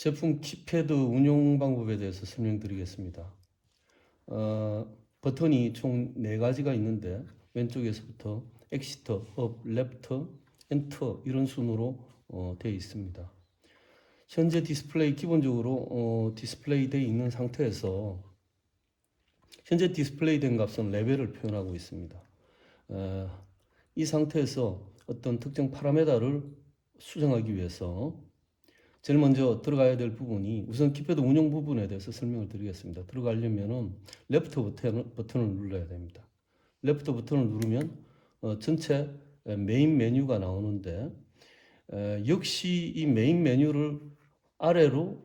제품 키패드 운용 방법에 대해서 설명드리겠습니다. 버튼이 총 4가지가 있는데 왼쪽에서부터 엑시터, 업, 레프트, 엔터 이런 순으로 되어 있습니다. 현재 디스플레이 기본적으로 디스플레이 되어 있는 상태에서 현재 디스플레이 된 값은 레벨을 표현하고 있습니다. 이 상태에서 어떤 특정 파라메터를 수정하기 위해서 제일 먼저 들어가야 될 부분이 우선 키패드 운용 부분에 대해서 설명을 드리겠습니다. 들어가려면은 레프트 버튼을 눌러야 됩니다. 레프트 버튼을 누르면 전체 메인 메뉴가 나오는데 역시 이 메인 메뉴를 아래로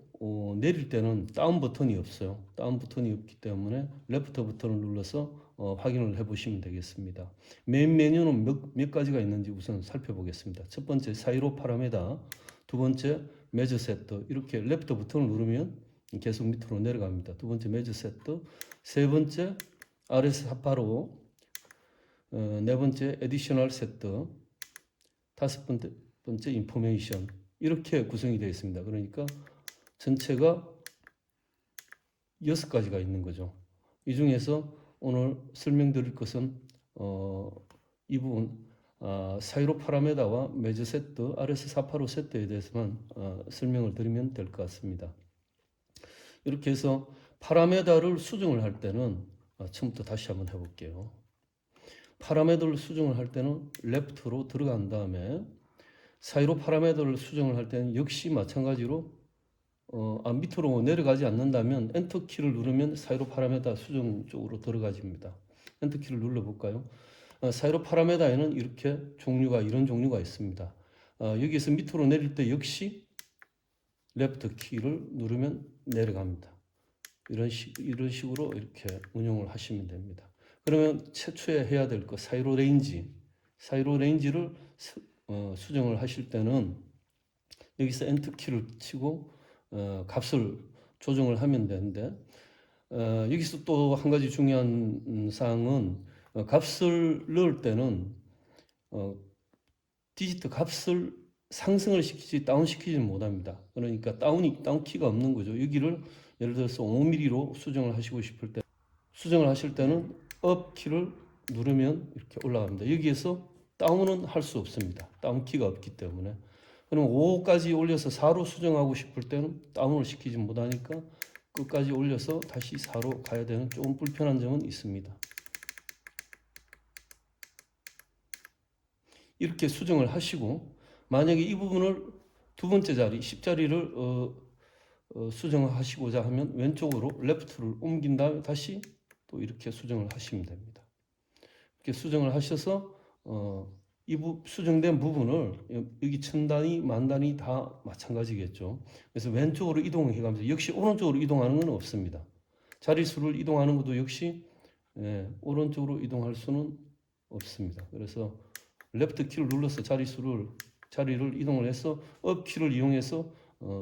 내릴 때는 다운 버튼이 없어요. 다운 버튼이 없기 때문에 레프트 버튼을 눌러서 확인을 해보시면 되겠습니다. 메인 메뉴는 몇 가지가 있는지 우선 살펴보겠습니다. 첫 번째 사이로 파라메터, 두 번째 매저 세트, 이렇게 레프트 버튼을 누르면 계속 밑으로 내려갑니다. 두 번째 매저 세트, 세 번째 RS485, 네 번째 에디셔널 세트, 다섯 번째 인포메이션, 이렇게 구성이 되어 있습니다. 그러니까 전체가 6가지가 있는 거죠. 이 중에서 오늘 설명드릴 것은 이 부분 사이로 파라메터와 매저 세트, RS485 세트에 대해서만 설명을 드리면 될 것 같습니다. 이렇게 해서 파라메터를 수정을 할 때는 처음부터 다시 한번 해볼게요. 파라메터를 수정을 할 때는 레프트로 들어간 다음에 사이로 파라메터를 수정을 할 때는 역시 마찬가지로 밑으로 내려가지 않는다면 엔터 키를 누르면 사이로 파라메터 수정 쪽으로 들어가집니다. 엔터 키를 눌러볼까요? 사이로 파라메터에는 이렇게 이런 종류가 있습니다. 여기서 밑으로 내릴 때 역시 레프트 키를 누르면 내려갑니다. 이런 식으로 이렇게 운용을 하시면 됩니다. 그러면 최초에 해야 될 거 사이로 레인지를 수정을 하실 때는 여기서 엔터 키를 치고 값을 조정을 하면 되는데 여기서 또 한 가지 중요한 사항은 값을 넣을 때는 디지트 값을 상승을 시키지 다운시키지 못합니다. 그러니까 다운 키가 없는 거죠. 여기를 예를 들어서 5mm로 수정을 하실 때는 업 키를 누르면 이렇게 올라갑니다. 여기에서 다운은 할 수 없습니다. 다운 키가 없기 때문에. 그럼 5까지 올려서 4로 수정하고 싶을 때는 다운을 시키지 못하니까 끝까지 올려서 다시 4로 가야 되는 조금 불편한 점은 있습니다. 이렇게 수정을 하시고 만약에 이 부분을 두 번째 자리 10자리를 수정을 하시고자 하면 왼쪽으로 레프트를 옮긴 다음에 다시 또 이렇게 수정을 하시면 됩니다. 이렇게 수정을 하셔서 수정된 부분을 여기 1000단위, 10,000단위 다 마찬가지겠죠. 그래서 왼쪽으로 이동해 가면서 역시 오른쪽으로 이동하는 건 없습니다. 자릿수를 이동하는 것도 역시 오른쪽으로 이동할 수는 없습니다. 그래서 레프트 키를 눌러서 자리를 이동을 해서 업 키를 이용해서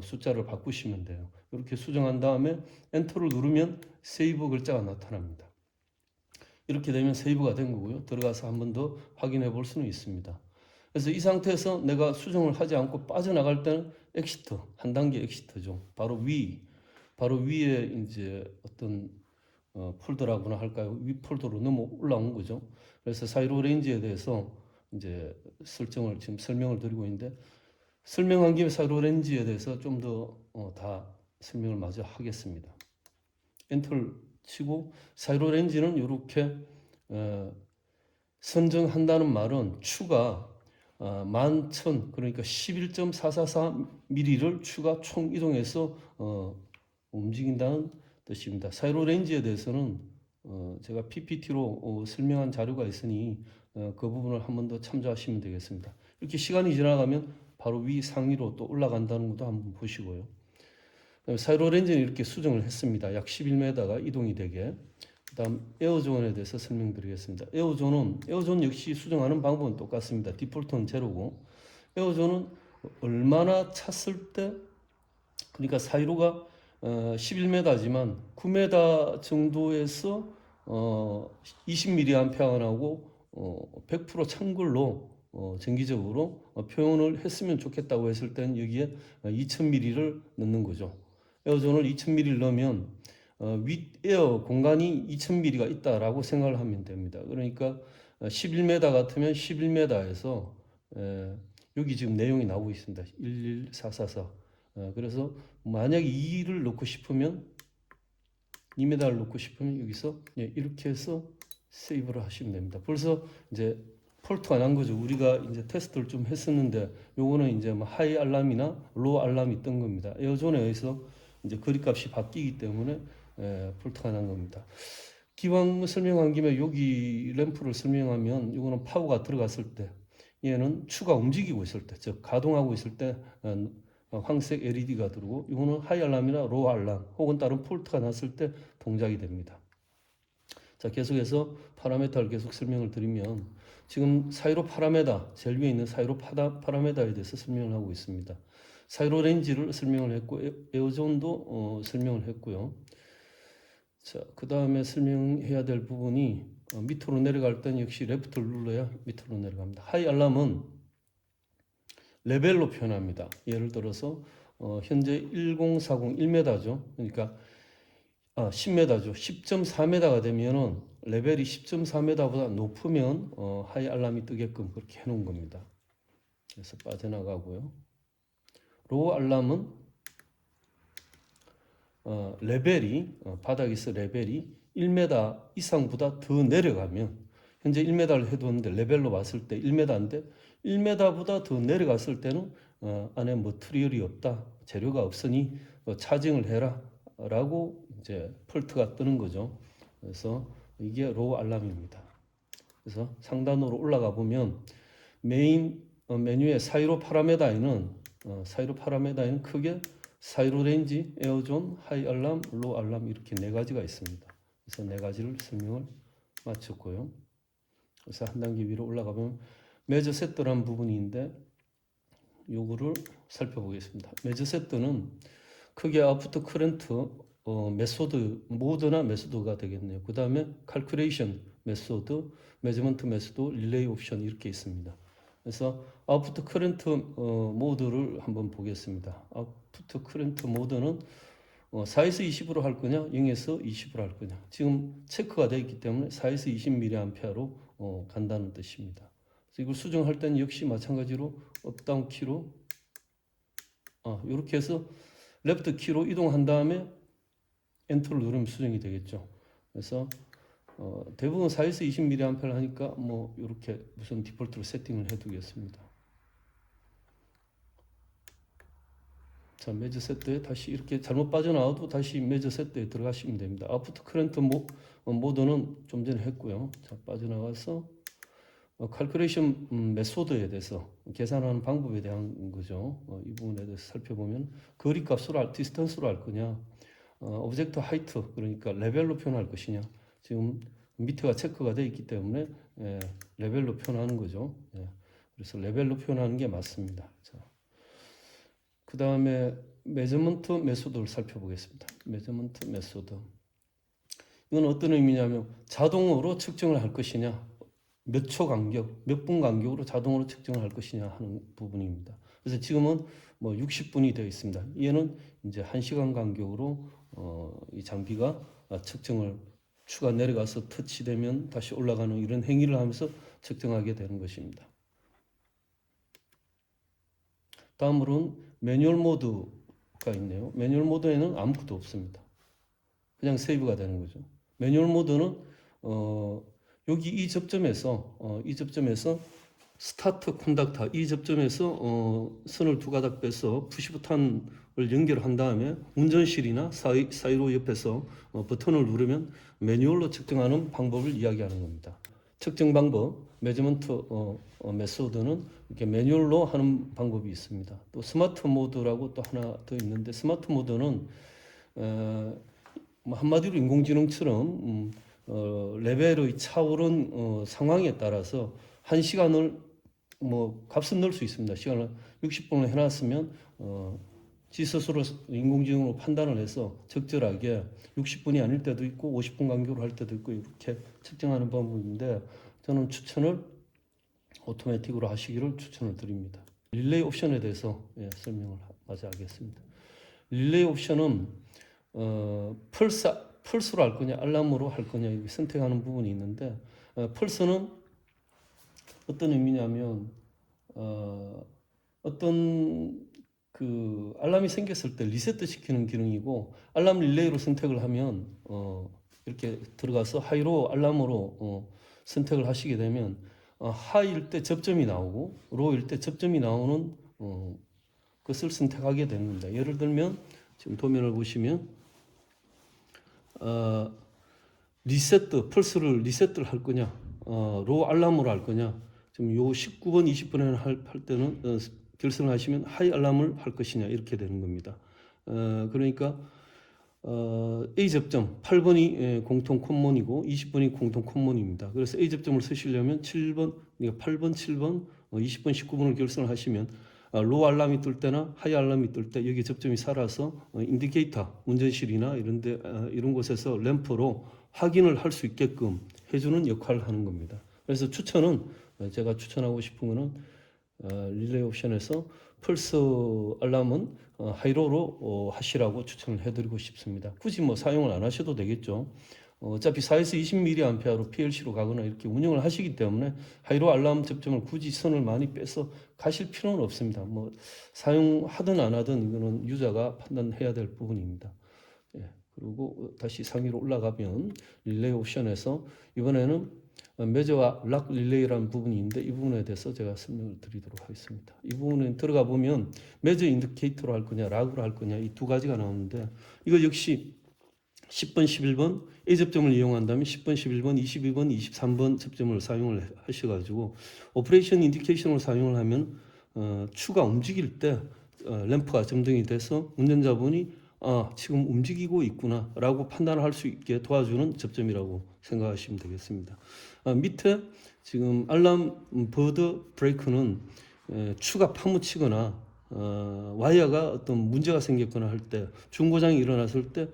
숫자를 바꾸시면 돼요. 이렇게 수정한 다음에 엔터를 누르면 세이브 글자가 나타납니다. 이렇게 되면 세이브가 된 거고요. 들어가서 한 번 더 확인해 볼 수는 있습니다. 그래서 이 상태에서 내가 수정을 하지 않고 빠져나갈 때는 엑시트, 한 단계 엑시트죠. 바로 위에 이제 어떤 폴더라고나 할까요? 위 폴더로 넘어 올라온 거죠. 그래서 사이로 레인지에 대해서 이제 지금 설명을 드리고 있는데 설명한 김에 사이로 레인지에 대해서 좀 더 다 설명을 마저 하겠습니다. 엔터를 치고 사이로 레인지는 이렇게 선정한다는 말은 추가 11,000 그러니까 11.444mm를 추가 총 이동해서 움직인다는 뜻입니다. 사이로 레인지에 대해서는 제가 PPT로 설명한 자료가 있으니 그 부분을 한 번 더 참조하시면 되겠습니다. 이렇게 시간이 지나가면 바로 상위로 또 올라간다는 것도 한번 보시고요. 사이로 레인지는 이렇게 수정을 했습니다. 약 11m가 이동이 되게. 그 다음 에어존에 대해서 설명드리겠습니다. 에어존 역시 수정하는 방법은 똑같습니다. 디폴트는 제로고 에어존은 얼마나 찼을 때 그러니까 사이로가 11m지만 9m 정도에서 20mAh 나오고 100% 찬 걸로 정기적으로 표현을 했으면 좋겠다고 했을 땐 여기에 2000ml를 넣는 거죠. 에어존을 2000ml를 넣으면 윗에어 공간이 2000ml가 있다라고 생각을 하면 됩니다. 그러니까 11m 같으면 11m에서 여기 지금 내용이 나오고 있습니다. 11444. 그래서 만약에 2를 넣고 싶으면 2m를 넣고 싶으면 여기서 이렇게 해서 세이브를 하시면 됩니다. 벌써 이제 폴트가 난 거죠. 우리가 이제 테스트를 좀 했었는데 요거는 이제 뭐 하이 알람이나 로우 알람이 뜬 겁니다. 에어존에 의해서 이제 거리값이 바뀌기 때문에 폴트가 난 겁니다. 기왕 설명한 김에 여기 램프를 설명하면 이거는 파워가 들어갔을 때 얘는 추가 움직이고 있을 때, 즉 가동하고 있을 때 황색 LED가 들어오고 이거는 하이 알람이나 로우 알람 혹은 다른 폴트가 났을 때 동작이 됩니다. 자, 계속해서 파라메타를 계속 설명을 드리면 지금 사이로 파라메타, 제일 위에 있는 사이로 파라메타에 대해서 설명을 하고 있습니다. 사이로 렌지를 설명을 했고 에어존도 설명을 했고요. 자, 그 다음에 설명해야 될 부분이 밑으로 내려갈 때는 역시 레프트를 눌러야 밑으로 내려갑니다. 하이 알람은 레벨로 표현합니다. 예를 들어서 현재 1040 1m죠. 그러니까 10m죠. 10.4m가 되면은 레벨이 10.4m보다 높으면 하이 알람이 뜨게끔 그렇게 해놓은 겁니다. 그래서 빠져나가고요. 로우 알람은 레벨이 바닥에서 레벨이 1m 이상보다 더 내려가면 현재 1m를 해두었는데 레벨로 봤을 때 1m인데 1m보다 더 내려갔을 때는 안에 머티리얼이 없다, 재료가 없으니 차징을 해라 라고 이제 폴트가 뜨는 거죠. 그래서 이게 로우 알람입니다. 그래서 상단으로 올라가 보면 메인 메뉴의 사이로 파라메다에는 크게 사이로 렌지, 에어존, 하이 알람, 로우 알람 이렇게 네 가지가 있습니다. 그래서 네 가지를 설명을 마쳤고요. 그래서 한 단계 위로 올라가면 메저 세트라는 부분인데 요거를 살펴보겠습니다. 메저 세트는 크게 아프터 커런트 메소드, 모드나 메소드가 되겠네요. 그 다음에 칼큘레이션 메소드, 메저먼트 메소드, 릴레이 옵션 이렇게 있습니다. 그래서 아웃풋 커런트 모드를 한번 보겠습니다. 아웃풋 커런트 모드는 4에서 20으로 할 거냐, 0에서 20으로 할 거냐. 지금 체크가 되어 있기 때문에 4에서 20mA로 간다는 뜻입니다. 그래서 이걸 수정할 때는 역시 마찬가지로 업다운 키로 이렇게 해서 레프트 키로 이동한 다음에 엔터를 누르면 수정이 되겠죠. 그래서 대부분 4에서 20mA를 하니까 뭐 이렇게 무슨 디폴트로 세팅을 해두겠습니다. 자, 매저 세트에 다시 이렇게 잘못 빠져나와도 다시 매저 세트에 들어가시면 됩니다. 아프터 커런트 모드는 좀 전에 했고요. 자, 빠져나가서 칼큘레이션 메소드에 대해서 계산하는 방법에 대한 거죠. 이 부분에 대해서 살펴보면 거리값으로 디스턴스로 할 거냐, 오브젝트 하이트 그러니까 레벨로 표현할 것이냐. 지금 밑에가 체크가 되어 있기 때문에 레벨로 표현하는 거죠. 그래서 레벨로 표현하는 게 맞습니다. 자, 그 다음에 메저먼트 메소드를 살펴보겠습니다. 메저먼트 메소드. 이건 어떤 의미냐면 자동으로 측정을 할 것이냐, 몇 초 간격, 몇 분 간격으로 자동으로 측정을 할 것이냐 하는 부분입니다. 그래서 지금은 뭐 60분이 되어 있습니다. 얘는 이제 1시간 간격으로 이 장비가 측정을 추가 내려가서 터치되면 다시 올라가는 이런 행위를 하면서 측정하게 되는 것입니다. 다음으로는 매뉴얼 모드가 있네요. 매뉴얼 모드에는 아무것도 없습니다. 그냥 세이브가 되는 거죠. 매뉴얼 모드는 여기 이 접점에서 스타트 콘덕터 이 접점에서 선을 두 가닥 빼서 푸시 버튼을 연결한 다음에 운전실이나 사이로 옆에서 버튼을 누르면 매뉴얼로 측정하는 방법을 이야기하는 겁니다. 측정 방법, 메저먼트 메소드는 이렇게 매뉴얼로 하는 방법이 있습니다. 또 스마트 모드라고 또 하나 더 있는데 스마트 모드는 한마디로 인공지능처럼 레벨의 차오른 상황에 따라서 1시간을 뭐 값은 넣을 수 있습니다. 시간을 60분을 해놨으면 지 스스로 인공지능으로 판단을 해서 적절하게 60분이 아닐 때도 있고 50분 간격으로 할 때도 있고 이렇게 측정하는 방법인데 저는 추천을 오토매틱으로 하시기를 추천을 드립니다. 릴레이 옵션에 대해서 설명을 마저 하겠습니다. 릴레이 옵션은 펄스로 할 거냐 알람으로 할 거냐 이렇게 선택하는 부분이 있는데 펄스는 어떤 의미냐면 어떤 그 알람이 생겼을 때 리셋 시키는 기능이고, 알람 릴레이로 선택을 하면 이렇게 들어가서 하이로 알람으로 선택을 하시게 되면 하이일 때 접점이 나오고 로일 때 접점이 나오는 것을 선택하게 됩니다. 예를 들면 지금 도면을 보시면 펄스를 리셋을 할 거냐, 로 알람으로 할 거냐. 지금 요 19번, 20번에 할 때는 결정을 하시면 하이 알람을 할 것이냐 이렇게 되는 겁니다. 그러니까 A 접점 8번이 공통 콤몬이고 20번이 공통 콤몬입니다. 그래서 A 접점을 쓰시려면 7번, 그러니까 8번, 7번, 20번, 19번을 결정을 하시면 로 알람이 뜰 때나 하이 알람이 뜰 때 여기 접점이 살아서 인디케이터, 운전실이나 이런데 이런 곳에서 램프로 확인을 할 수 있게끔 해주는 역할을 하는 겁니다. 그래서 추천은 제가 추천하고 싶은 거는 릴레이 옵션에서 펄스 알람은 하이로로 하시라고 추천을 해드리고 싶습니다. 굳이 뭐 사용을 안 하셔도 되겠죠. 어차피 4에서 20mA로 PLC로 가거나 이렇게 운영을 하시기 때문에 하이로 알람 접점을 굳이 선을 많이 빼서 가실 필요는 없습니다. 뭐 사용하든 안 하든 이거는 유저가 판단해야 될 부분입니다. 예, 그리고 다시 상위로 올라가면 릴레이 옵션에서 이번에는 매저와 락 릴레이라는 부분이 있는데 이 부분에 대해서 제가 설명을 드리도록 하겠습니다. 이 부분에 들어가 보면 매저 인디케이터로 할 거냐 락으로 할 거냐 이 두 가지가 나오는데, 이거 역시 10번, 11번 A 접점을 이용한다면 10번, 11번, 22번, 23번 접점을 사용을 하셔가지고 오퍼레이션 인디케이션으로 사용을 하면 추가 움직일 때 램프가 점등이 돼서 운전자분이 지금 움직이고 있구나 라고 판단을 할 수 있게 도와주는 접점이라고 생각하시면 되겠습니다. 밑에 지금 알람 버드 브레이크는 추가 파묻히거나 와이어가 어떤 문제가 생겼거나 할 때, 중고장이 일어났을 때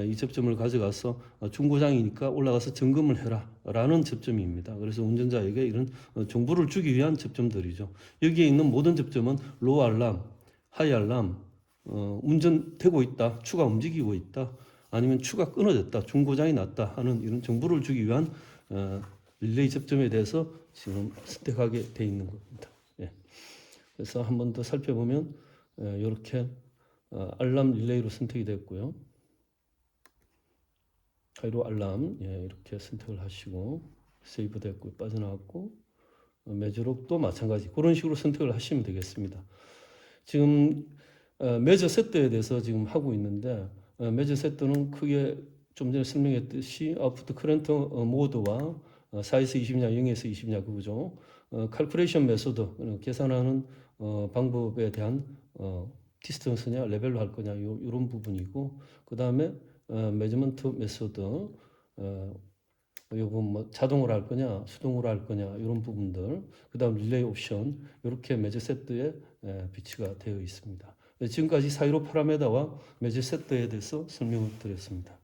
이 접점을 가져가서 중고장이니까 올라가서 점검을 해라 라는 접점입니다. 그래서 운전자에게 이런 정보를 주기 위한 접점들이죠. 여기에 있는 모든 접점은 로 알람, 하이 알람, 운전되고 있다, 추가 움직이고 있다, 아니면 추가 끊어졌다, 중고장이 났다 하는 이런 정보를 주기 위한 릴레이 접점에 대해서 지금 선택하게 돼 있는 겁니다. 예. 그래서 한 번 더 살펴보면 이렇게 알람 릴레이로 선택이 됐고요. 하이로 알람 이렇게 선택을 하시고 세이브 됐고 빠져나왔고, 매저록도 마찬가지 그런 식으로 선택을 하시면 되겠습니다. 지금 매저 세트에 대해서 지금 하고 있는데, 매저 세트는 크게 좀 전에 설명했듯이 아웃풋 커런트 모드와 4에서 20냐 0에서 20냐 그거죠. 칼큘레이션 메소드 계산하는 방법에 대한 디스턴스냐 레벨로 할 거냐 이런 부분이고, 그 다음에 매저먼트 메소드 요거 뭐 자동으로 할 거냐 수동으로 할 거냐 이런 부분들, 그 다음 릴레이 옵션 이렇게 매저 세트에 비치가 되어 있습니다. 지금까지 사이로 파라메다와 매저 세트에 대해서 설명을 드렸습니다.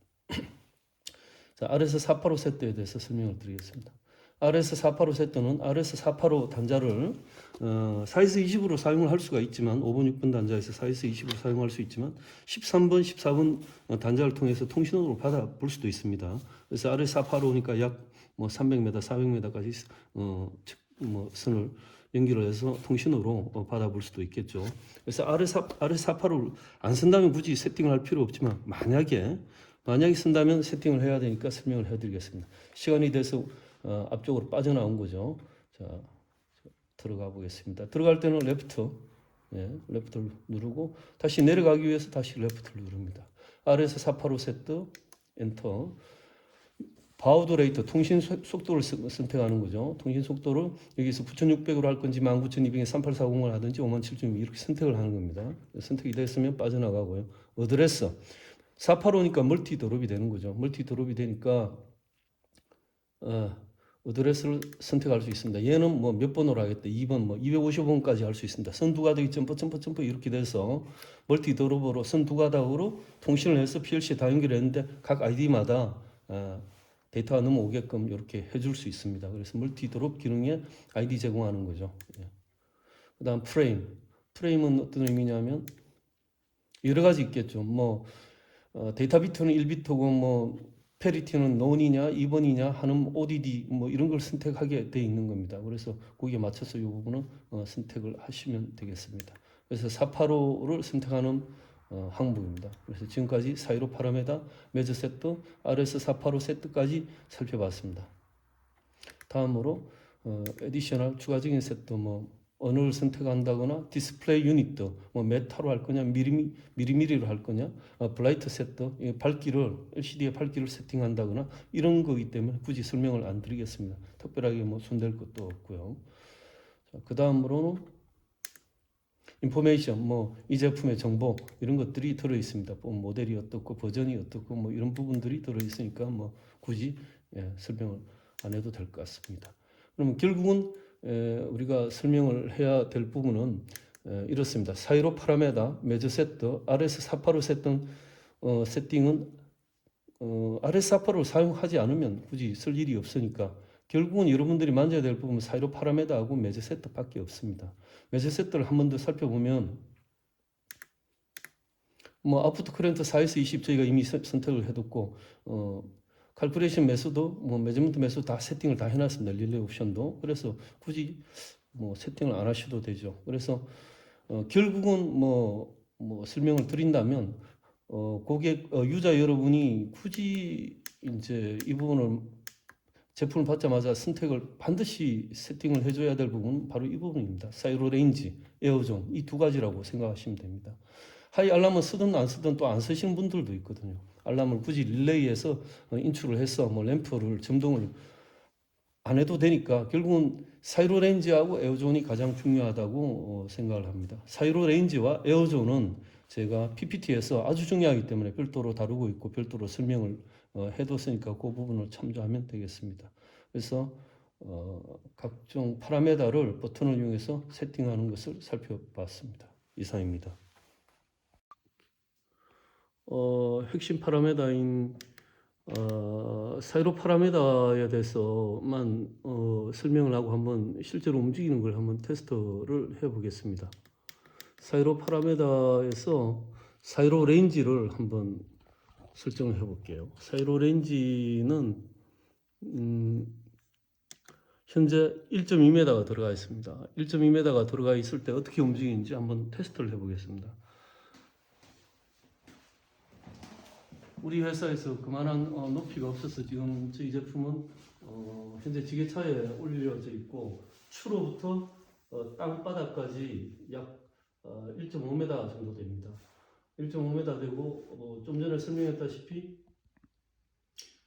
자, RS485 세트에 대해서 설명을 드리겠습니다. RS485 세트는 RS485 단자를 4에서 20으로 사용을 할 수가 있지만 5번, 6번 단자에서 4에서 20으로 사용할 수 있지만 13번, 14번 단자를 통해서 통신원으로 받아볼 수도 있습니다. 그래서 RS485니까 약 뭐 300m, 400m까지 뭐 선을 연결을 해서 통신으로 받아볼 수도 있겠죠. 그래서 RS485를 안 쓴다면 굳이 세팅을 할 필요 없지만 만약에 쓴다면 세팅을 해야 되니까 설명을 해드리겠습니다. 시간이 돼서 앞쪽으로 빠져나온 거죠. 자, 들어가 보겠습니다. 들어갈 때는 레프트를 누르고 다시 내려가기 위해서 다시 레프트를 누릅니다. RS485 세트 엔터. 바우드 레이트 통신 속도를 선택하는 거죠. 통신 속도를 여기서 9600으로 할 건지 19200에 3840을 하든지 57000 이렇게 선택을 하는 겁니다. 선택이 됐으면 빠져나가고요. 어드레스 485니까 멀티 드롭이 되는 거죠. 멀티 드롭이 되니까 어드레스를 선택할 수 있습니다. 얘는 뭐 몇 번으로 하겠다. 2번, 뭐 255번까지 할 수 있습니다. 선 두 가닥이 점프 이렇게 돼서 멀티 드롭으로 선 두 가닥으로 통신을 해서 PLC에 다 연결했는데 각 아이디마다 데이터가 넘어오게끔 이렇게 해줄 수 있습니다. 그래서 멀티 드롭 기능에 아이디 제공하는 거죠. 예. 그다음 프레임은 어떤 의미냐면 여러 가지 있겠죠. 뭐 데이터 비트는 1비트고 뭐 페리티는 논이냐 2번이냐 하는 ODD 뭐 이런 걸 선택하게 돼 있는 겁니다. 그래서 거기에 맞춰서 이 부분은 선택을 하시면 되겠습니다. 그래서 485를 선택하는 항목입니다. 그래서 지금까지 415 파라메다, 매저 세트, RS485 세트까지 살펴봤습니다. 다음으로 에디셔널 추가적인 세트 뭐 언어를 선택한다거나 디스플레이 유닛 뭐 메타로 할 거냐 미리미리로 할 거냐 블라이트 세트 밝기를 LCD의 밝기를 세팅한다거나 이런 거기 때문에 굳이 설명을 안 드리겠습니다. 특별하게 뭐 손댈 것도 없고요. 그 다음으로는 인포메이션 뭐 이 제품의 정보 이런 것들이 들어 있습니다. 뭐 모델이 어떻고 버전이 어떻고 뭐 이런 부분들이 들어 있으니까 뭐 굳이 설명을 안 해도 될 것 같습니다. 그러면 결국은 우리가 설명을 해야 될 부분은 이렇습니다. 415 파라메다, 매저 세트, RS485 세트 세팅은 RS485를 사용하지 않으면 굳이 쓸 일이 없으니까 결국은 여러분들이 만져야 될 부분은 415 파라메다하고 매저 세트밖에 없습니다. 매저 세트를 한 번 더 살펴보면 뭐 아웃풋 커런트 4에서 20 저희가 이미 선택을 해뒀고 칼큘레이션 매수도 뭐 매저먼트 매수 다 세팅을 다 해놨습니다. 릴레이 옵션도. 그래서 굳이 뭐 세팅을 안 하셔도 되죠. 그래서 결국은 뭐 설명을 드린다면 고객 유저 여러분이 굳이 이제 이 부분을 제품을 받자마자 선택을 반드시 세팅을 해줘야 될 부분은 바로 이 부분입니다. 사이로 레인지, 에어존 이 두 가지라고 생각하시면 됩니다. 하이 알람을 쓰든 안 쓰든 또 안 쓰시는 분들도 있거든요. 알람을 굳이 릴레이에서 인출을 해서 뭐 램프를 점등을 안 해도 되니까 결국은 사이로 레인지하고 에어존이 가장 중요하다고 생각을 합니다. 사이로 레인지와 에어존은 제가 PPT에서 아주 중요하기 때문에 별도로 다루고 있고 별도로 설명을 해뒀으니까 그 부분을 참조하면 되겠습니다. 그래서 각종 파라메다를 버튼을 이용해서 세팅하는 것을 살펴봤습니다. 이상입니다. 핵심 파라메다인 사이로 파라메다에 대해서만 설명을 하고 한번 실제로 움직이는 걸 한번 테스트를 해보겠습니다. 사이로 파라메다에서 사이로 레인지를 한번 설정을 해볼게요. 사이로 레인지는 현재 1.2m가 들어가 있습니다. 1.2m가 들어가 있을 때 어떻게 움직이는지 한번 테스트를 해보겠습니다. 우리 회사에서 그만한 높이가 없어서 지금 저희 제품은 현재 지게차에 올려져 있고 추로부터 땅바닥까지 약 1.5m 정도 됩니다. 1.5m 되고 좀 전에 설명했다시피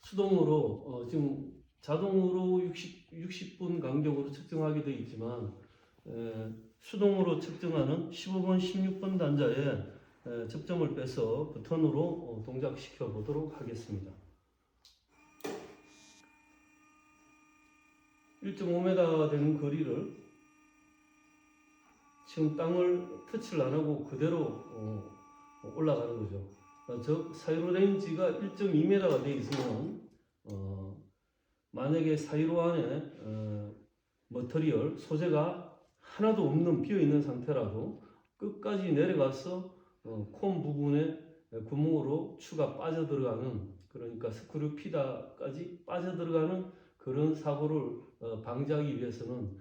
수동으로 지금 자동으로 60분 간격으로 측정하게 되어 있지만 수동으로 측정하는 15번, 16번 단자에 접점을 빼서 버튼으로 동작시켜 보도록 하겠습니다. 1.5m 되는 거리를 지금 땅을 터치를 안 하고 그대로 올라가는 거죠. 즉 사이로 레인지가 1.2m가 되어 있으면 만약에 사이로 안에 머터리얼 소재가 하나도 없는 비어 있는 상태라도 끝까지 내려가서 콤 부분에 구멍으로 추가 빠져 들어가는 그러니까 스크류 피다까지 빠져 들어가는 그런 사고를 방지하기 위해서는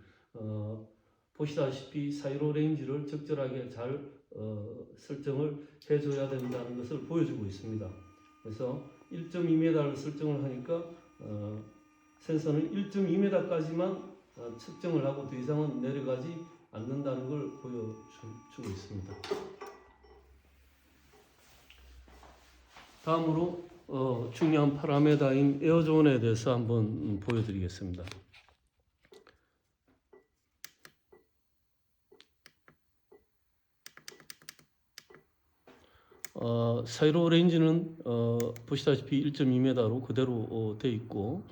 보시다시피 사이로 레인지를 적절하게 잘 설정을 해줘야 된다는 것을 보여주고 있습니다. 그래서 1.2m를 설정을 하니까 센서는 1.2m까지만 측정을 하고 더 이상은 내려가지 않는다는 걸 보여주고 있습니다. 다음으로 중요한 파라메다인 에어존에 대해서 한번 보여드리겠습니다. 사이로 레인지는 보시다시피 1.2m로 그대로 되어 있고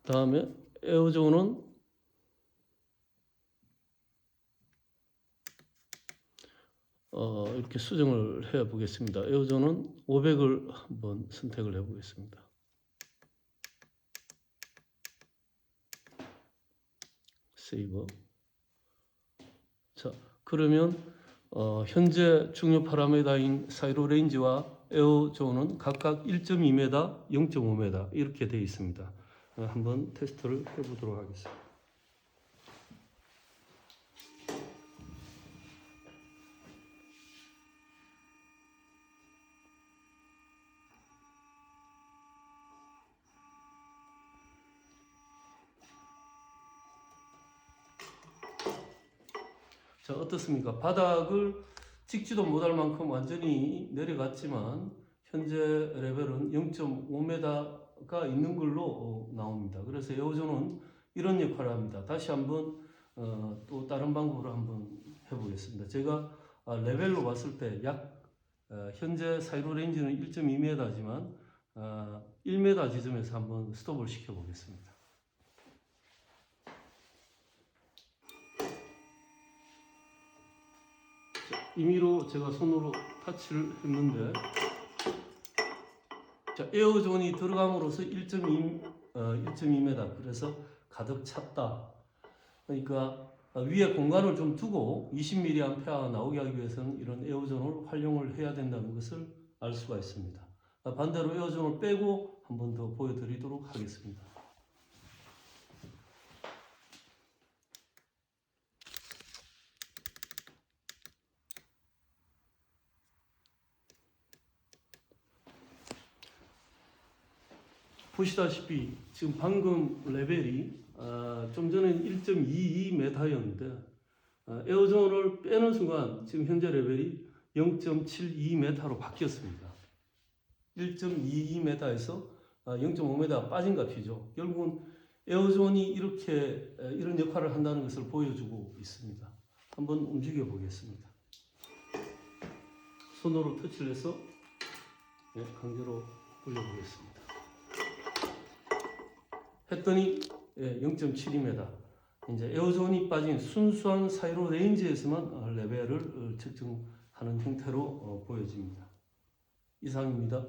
다음에 에어존은 이렇게 수정을 해 보겠습니다. 에어존은 500을 한번 선택을 해 보겠습니다. 세이브. 자, 그러면 현재 중요 파라미터인 사이로 레인지와 에어 존은 각각 1.2m, 0.5m 이렇게 되어 있습니다. 한번 테스트를 해보도록 하겠습니다. 자, 어떻습니까? 바닥을 찍지도 못할 만큼 완전히 내려갔지만 현재 레벨은 0.5m가 있는 걸로 나옵니다. 그래서 에어존은 이런 역할을 합니다. 다시 한번 또 다른 방법으로 한번 해보겠습니다. 제가 레벨로 봤을 때 약 현재 사이로 레인지는 1.2m지만 1m 지점에서 한번 스톱을 시켜보겠습니다. 임의로 제가 손으로 터치를 했는데, 자, 에어존이 들어감으로써 1.2m, 그래서 가득 찼다. 그러니까 위에 공간을 좀 두고 20mA 나오게 하기 위해서는 이런 에어존을 활용을 해야 된다는 것을 알 수가 있습니다. 반대로 에어존을 빼고 한 번 더 보여드리도록 하겠습니다. 보시다시피 지금 방금 레벨이 좀 전에는 1.22m였는데 에어존을 빼는 순간 지금 현재 레벨이 0.72m로 바뀌었습니다. 1.22m에서 0.5m 빠진 값이죠. 결국은 에어존이 이렇게 이런 역할을 한다는 것을 보여주고 있습니다. 한번 움직여 보겠습니다. 손으로 터치를 해서 강제로 돌려보겠습니다. 했더니 0.72m. 이제 에어존이 빠진 순수한 사이로 레인지에서만 레벨을 측정하는 형태로 보여집니다. 이상입니다.